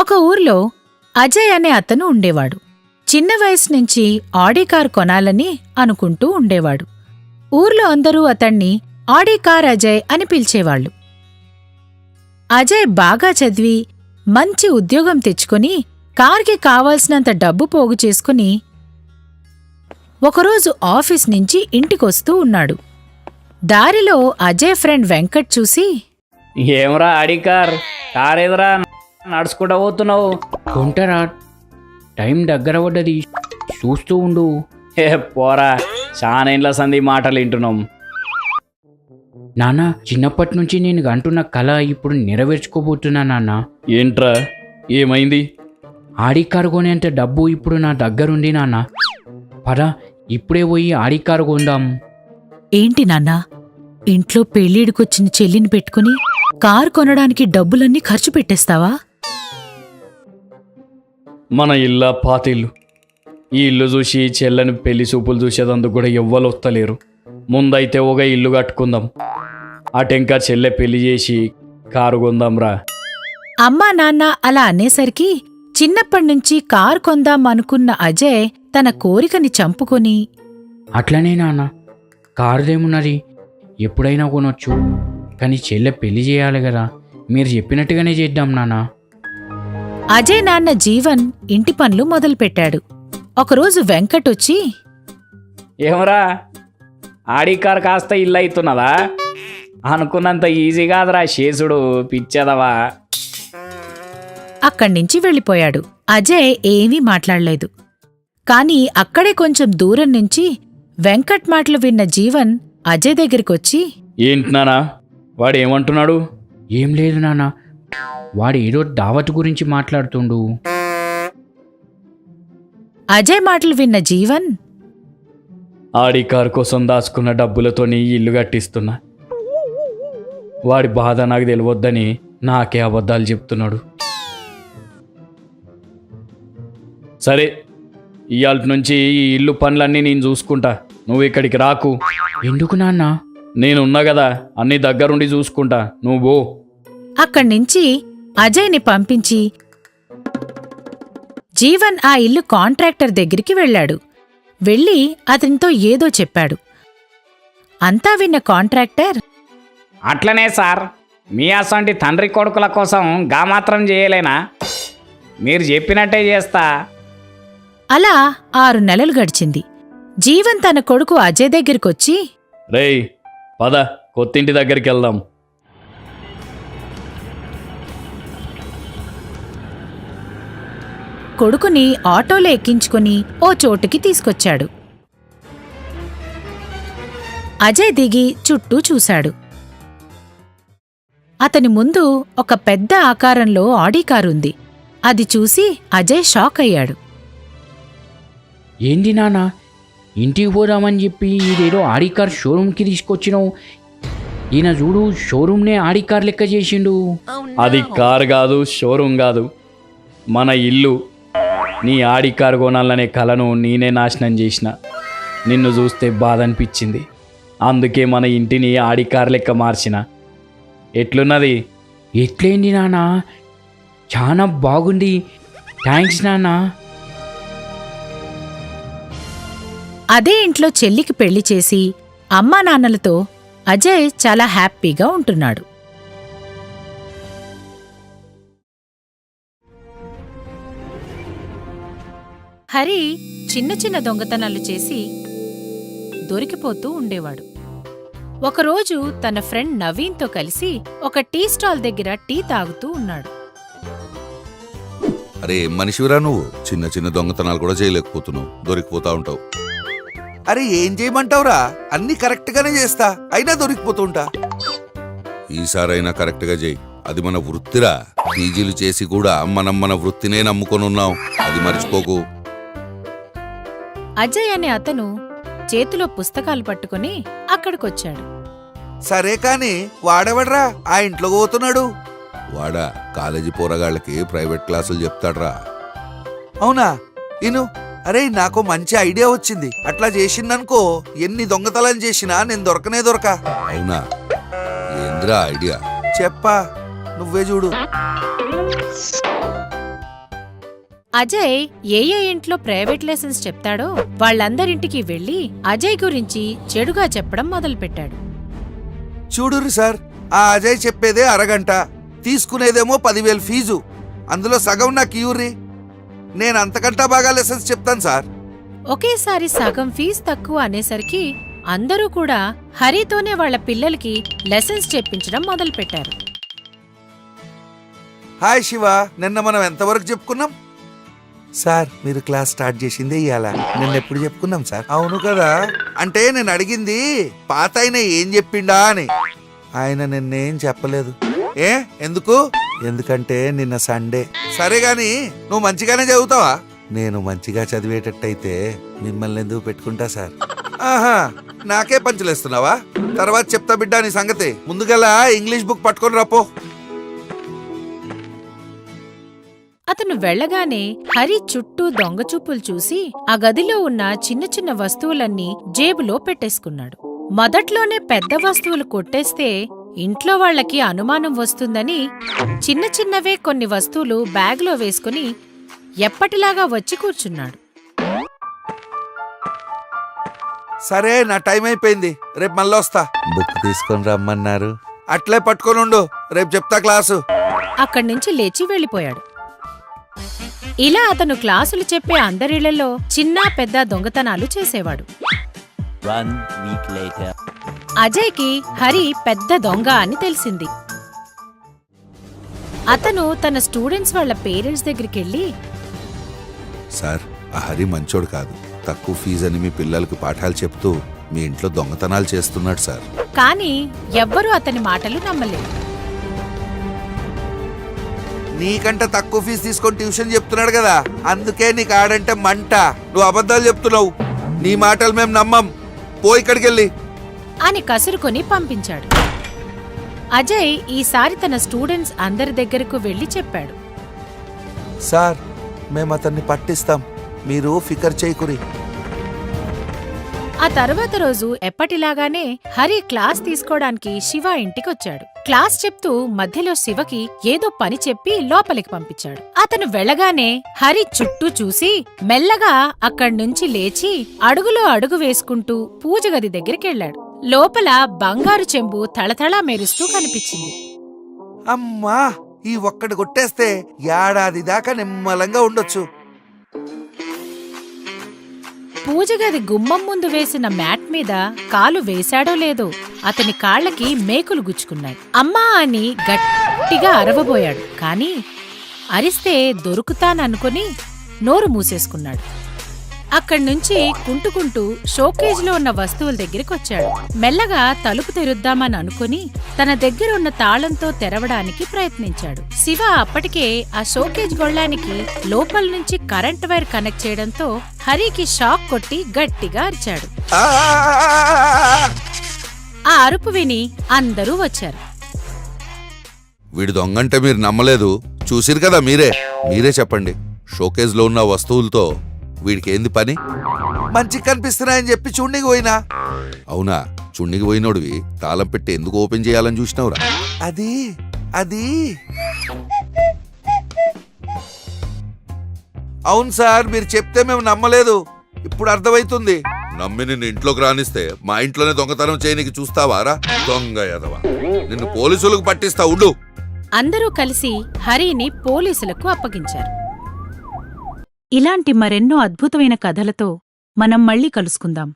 ఒక ఊర్లో అజయ్ అనే అతను ఉండేవాడు. చిన్న వయసు నుంచి ఆడీ కార్ కొనాలని అనుకుంటూ ఉండేవాడు. ఊర్లో అందరూ అతణ్ణి ఆడీ కార్ అజయ్ అని పిలిచేవాళ్లు. అజయ్ బాగా చదివి మంచి ఉద్యోగం తెచ్చుకుని కార్కి కావాల్సినంత డబ్బు పోగు చేసుకుని ఒకరోజు ఆఫీస్ నుంచి ఇంటికొస్తూ ఉన్నాడు. దారిలో అజయ్ ఫ్రెండ్ వెంకట్ చూసి, ఏమరా ఆడి కారేదరా నడుచుకుంటా పోతున్నావు? కొంటరా, టైం దగ్గర పడ్డది, చూస్తూ ఉండు. ఏ పోరా, చాలా ఇండ్ల సంది మాటలు వింటున్నాం. నాన్న, చిన్నప్పటి నుంచి నేను అంటున్న కళ ఇప్పుడు నెరవేర్చుకోబోతున్నా నాన్న. ఏంట్రా, ఏమైంది? ఆడి కారు కొనేంత డబ్బు ఇప్పుడు నా దగ్గరుంది నాన్న. పద, ఇప్పుడే పోయి ఆడి కారు కొందాం. ఏంటి నాన్నా, ఇంట్లో పెళ్ళిడికొచ్చిన చెల్లిని పెట్టుకుని కారు కొనడానికి డబ్బులన్నీ ఖర్చు పెట్టేస్తావా? మన ఇల్లా పాతిల్లు. ఈ ఇల్లు చూసి చెల్లని పెళ్లి చూపులు చూసేదందుకు కూడా ఎవ్వరు వస్తలేరు. ముందైతే ఒక ఇల్లు కట్టుకుందాం, అటెంకా చెల్లె పెళ్లి చేసి కారు కొందాంరా. అమ్మా నాన్న అలా అనేసరికి చిన్నప్పటినుంచి కారు కొందాం అనుకున్న అజయ్ తన కోరికని చంపుకొని, అట్లనే నాన్న, కారుదేమున్నది, ఎప్పుడైనా కొనొచ్చు. కానీ చెల్లె పెళ్లి చేయాలి కదా, మీరు చెప్పినట్టుగానే చేద్దాం నాన్న. అజయ్ నాన్న జీవన్ ఇంటి పనులు మొదలుపెట్టాడు. ఒకరోజు వెంకట్ వచ్చి, ఏమరా, ఆడి కారు కాస్త ఇల్లు అవుతున్నదా? అనుకున్నంత ఈజీ కాదురా శేషుడు, పిచ్చేదవా. అక్కడ్నించి వెళ్ళిపోయాడు. అజయ్ ఏమీ మాట్లాడలేదు. కాని అక్కడే కొంచెం దూరం నుంచి వెంకట్ మాటలు విన్న జీవన్ అజయ్ దగ్గరికొచ్చి, ఏంటి నానా, వాడు ఏమంటున్నాడు? ఏం లేదు నాన్న, వాడు ఏదో దావత్ గురించి మాట్లాడుతుండు. అజయ్ మాటలు విన్న జీవన్, ఆడి కారు కోసం దాచుకున్న డబ్బులతోని ఇల్లు కట్టిస్తున్నా. వాడి బాధ నాకు తెలియవద్దని నాకే అబద్ధాలు చెప్తున్నాడు. సరే, ఇవాళ నుంచి ఈ ఇల్లు పనులన్నీ నేను చూసుకుంటా, నువ్వు ఇక్కడికి రాకు. ఎందుకు నాన్న? నేనున్నా కదా, అన్ని దగ్గరుండి చూసుకుంటా, నువ్వు పో. అక్కడ్నించి అజయ్ని పంపించి జీవన్ ఆ ఇల్లు కాంట్రాక్టర్ దగ్గరికి వెళ్ళాడు. వెళ్ళి అతనితో ఏదో చెప్పాడు. అంతా విన్న కాంట్రాక్టర్, అట్లనే సార్, మీ అసంటి తండ్రి కొడుకుల కోసం గా మాత్రం చేయలేనా? మీరు చెప్పినట్టే చేస్తా. అలా 6 నెలలు గడిచింది. జీవన్ తన కొడుకు అజయ్ దగ్గరికొచ్చి, రేయ్ పద, కొత్తింటి దగ్గరికి వెళ్దాం. కొడుకుని ఆటోలో ఎక్కించుకుని ఓ చోటుకి తీసుకొచ్చాడు. అజయ్ దిగి చుట్టూ చూశాడు. అతని ముందు ఒక పెద్ద ఆకారంలో ఆడీ కారుంది. అది చూసి అజయ్ షాక్ అయ్యాడు. ఏంది నాన్న, ఇంటికి పోదామని చెప్పి ఇదేదో ఆడి కార్ షోరూమ్కి తీసుకొచ్చినావు. ఈయన చూడు, షోరూమ్నే ఆడి కార్ లెక్క చేసిండు. అది కారు కాదు, షోరూమ్ కాదు, మన ఇల్లు. నీ ఆడి కారు కొనాలనే కలను నేనే నాశనం చేసిన. నిన్ను చూస్తే బాధ అనిపించింది, అందుకే మన ఇంటిని ఆడి కారు లెక్క మార్చిన. ఎట్లున్నది? ఎట్లయింది నాన్న? చాలా బాగుంది, థ్యాంక్స్ నాన్న. అదే ఇంట్లో చెల్లికి పెళ్లి చేసి అమ్మా నాన్నలతో అజయ్ చాలా హ్యాపీగా ఉంటున్నాడు. హరి చిన్న చిన్న దొంగతనాలు చేసి దొరికిపోతూ ఉండేవాడు. ఒకరోజు తన ఫ్రెండ్ నవీన్తో కలిసి ఒక టీ స్టాల్ దగ్గర టీ తాగుతూ ఉన్నాడు. అరే మనిషివిరా నువ్వు, చిన్న చిన్న దొంగతనాలు కూడా చేయలేకపోతున్నావు, దొరికిపోతా ఉంటావు. అరే ఏం చేయమంటావురా, అన్ని కరెక్ట్ గానే చేస్తా, అయినా దొరికిపోతుంటా. ఈసారైనా కరెక్ట్ గా చేయి, అది మన వృత్తిరా. పీజీలు చేసి కూడా మనం మన వృత్తినే నమ్ముకొని ఉన్నాం, అది మర్చిపోకు. అజయ్ అనే అతను చేతిలో పుస్తకాలు పట్టుకుని అక్కడికొచ్చాడు. సరే కాని వాడెవడ్రా ఆ ఇంట్లో పోతున్నాడు? వాడా కాలేజీ పోరగాళ్ళకి ప్రైవేట్ క్లాసులు చెప్తాడ్రా. అవునా? ఇను, అరే నాకు మంచి ఐడియా వచ్చింది. అట్లా చేసిందనుకో, ఎన్ని దొంగతనాలు చేసినా నేను దొరకనే దొరక. అవునా? ఏంద్రా ఐడియా? చెప్పా, నువ్వే చూడు. అజయ్ ఏ ఇంట్లో ప్రైవేట్ లెసన్స్ చెప్తాడో వాళ్ళందరింటికి వెళ్లి అజయ్ గురించి చెడుగా చెప్పడం మొదలుపెట్టాడు. చూడుర్రి సార్, ఆ అజయ్ చెప్పేదే అరగంట, తీసుకునేదేమో 10,000 ఫీజు. అందులో సగం నాకు ఇవ్వుర్రి, నేను అంతకంటా బాగా లెసన్స్ చెప్తాను సార్. ఒకేసారి సగం ఫీజు తక్కువ అనేసరికి అందరూ కూడా హరితోనే వాళ్ళ పిల్లలకి లెసన్స్ చెప్పించడం మొదలుపెట్టారు. హాయ్ శివ, నిన్న మనం ఎంతవరకు చెప్పుకున్నాం? సార్, మీరు క్లాస్ స్టార్ట్ చేసిందే ఇయ్యాల. నిన్న ఎప్పుడు చెప్పుకున్నాం సార్? అవును కదా. అంటే నేను అడిగింది పాత ఆయన ఏం చెప్పిండా అని. ఆయన నిన్నేం చెప్పలేదు. ఎందుకు? ఎందుకంటే నిన్న సండే. సరే గాని నువ్వు మంచిగానే చదువుతావా? నేను మంచిగా చదివేటట్టయితే మిమ్మల్ని ఎందుకు పెట్టుకుంటా సార్? ఆహా, నాకే పంచులేస్తున్నావా? తర్వాత చెప్తా బిడ్డా నీ సంగతి. ముందుగల ఇంగ్లీష్ బుక్ పట్టుకొని రాపో. అతను వెళ్లగానే హరి చుట్టూ దొంగచూపులు చూసి ఆ గదిలో ఉన్న చిన్న చిన్న వస్తువులన్నీ జేబులో పెట్టేసుకున్నాడు. మొదట్లోనే పెద్ద వస్తువులు కొట్టేస్తే ఇంట్లో వాళ్లకి అనుమానం వస్తుందని చిన్న చిన్నవే కొన్ని వస్తువులు బ్యాగ్లో వేసుకుని ఎప్పటిలాగా వచ్చి కూర్చున్నాడు. సరే, నా టైం అయిపోయింది, రేపు మళ్ళీ వస్తా. బుక్ తీసుకొని రమ్మన్నారు. అట్లే పట్టుకొని ఉండు, రేపు చెప్తా క్లాసు. అక్కడ్నుంచి లేచి వెళ్లిపోయాడు. ఇలా అతను క్లాసులు చెప్పే అందరిళ్లలో చిన్న పెద్ద దొంగతనాలు చేసేవాడు. అజయ్కి హరి పెద్ద దొంగ అని తెలిసింది. అతను తన స్టూడెంట్స్ వాళ్ళ పేరెంట్స్ దగ్గరికెళ్ళి, సార్, ఆ హరి మంచోడు కాదు. తక్కువ ఫీజు అని మీ పిల్లలకు పాఠాలు చెప్తూ మీ ఇంట్లో దొంగతనాలు చేస్తున్నాడు సార్. కాని ఎవ్వరూ అతని మాటలు నమ్మలేదు. నీకంటే తక్కువ ఫీజు తీసుకొని ట్యూషన్ చెప్తున్నాడు కదా, అందుకే నీకు ఆడంటే మంట. నువ్వు అబద్ధాలు చెప్తున్నావు, నీ మాటలు మేము నమ్మం. పో ఇక్కడికెళ్ళి అని కసురుకొని పంపించాడు. అజయ్ ఈసారి తన స్టూడెంట్స్ అందరి దగ్గరకు వెళ్లి చెప్పాడు, సార్, మేము అతన్ని పట్టిస్తాం, మీరు ఫికర్ చేయకురి. ఆ తర్వాత రోజు ఎప్పటిలాగానే హరి క్లాస్ తీసుకోవడానికి శివ ఇంటికొచ్చాడు. క్లాస్ చెప్తూ మధ్యలో శివకి ఏదో పని చెప్పి లోపలికి పంపించాడు. అతను వెళ్ళగానే హరి చుట్టూ చూసి మెల్లగా అక్కడ్నుంచి లేచి అడుగులో అడుగు వేసుకుంటూ పూజగది దగ్గరికెళ్లాడు. లోపల బంగారు చెంబు తళతళా మెరుస్తూ కనిపించింది. అమ్మా, ఈ ఒక్కటి కొట్టేస్తే ఏడాది దాకా నిమ్మలంగా ఉండొచ్చు. పూజగది గుమ్మం ముందు వేసిన మ్యాట్ మీద కాలు వేశాడో లేదో అతని కాళ్లకి మేకులు గుచ్చుకున్నాయి. అమ్మా అని గట్టిగా అరవబోయాడు. కాని అరిస్తే దొరుకుతాననుకుని నోరు మూసేసుకున్నాడు. అక్కడ్నుంచి కుంటుకుంటూ షోకేజ్లో ఉన్న వస్తువుల దగ్గరికొచ్చాడు. మెల్లగా తలుపు తెరుద్దామని అనుకుని తన దగ్గరున్న తాళంతో తెరవడానికి ప్రయత్నించాడు. శివ అప్పటికే ఆ షోకేజ్ గొళ్ళానికి లోపల నుంచి కరెంట్ వైర్ కనెక్ట్ చేయడంతో హరికి షాక్ కొట్టి గట్టిగా అరిచాడు. ఆ అరుపు విని అందరూ వచ్చారు. వీడి దొంగంటే మీరు నమ్మలేదు, చూసిరు కదా మీరే చెప్పండి. షోకేజ్ లో ఉన్న వస్తువులతో వీడికి ఏంది పని? మంచి కనిపిస్తున్నాయని చెప్పి చూడ్నికి పోయినా. అవునా? చుండికి పోయినోడివి తాళం పెట్టి ఎందుకు ఓపెన్ చేయాలని చూసినావురా? అది అవును సార్, మీరు చెప్తే మేము నమ్మలేదు, ఇప్పుడు అర్థమైతుంది. నమ్మి నిన్ను ఇంట్లోకి రానిస్తే మా ఇంట్లోనే దొంగతనం చేయనికి చూస్తావారా? దొంగ ఎదవా, నిన్ను పోలీసులకు పట్టిస్తా ఉండు. అందరూ కలిసి హరిని పోలీసులకు అప్పగించారు. ఇలాంటి మరెన్నో అద్భుతమైన కథలతో మనం మళ్ళీ కలుసుకుందాం.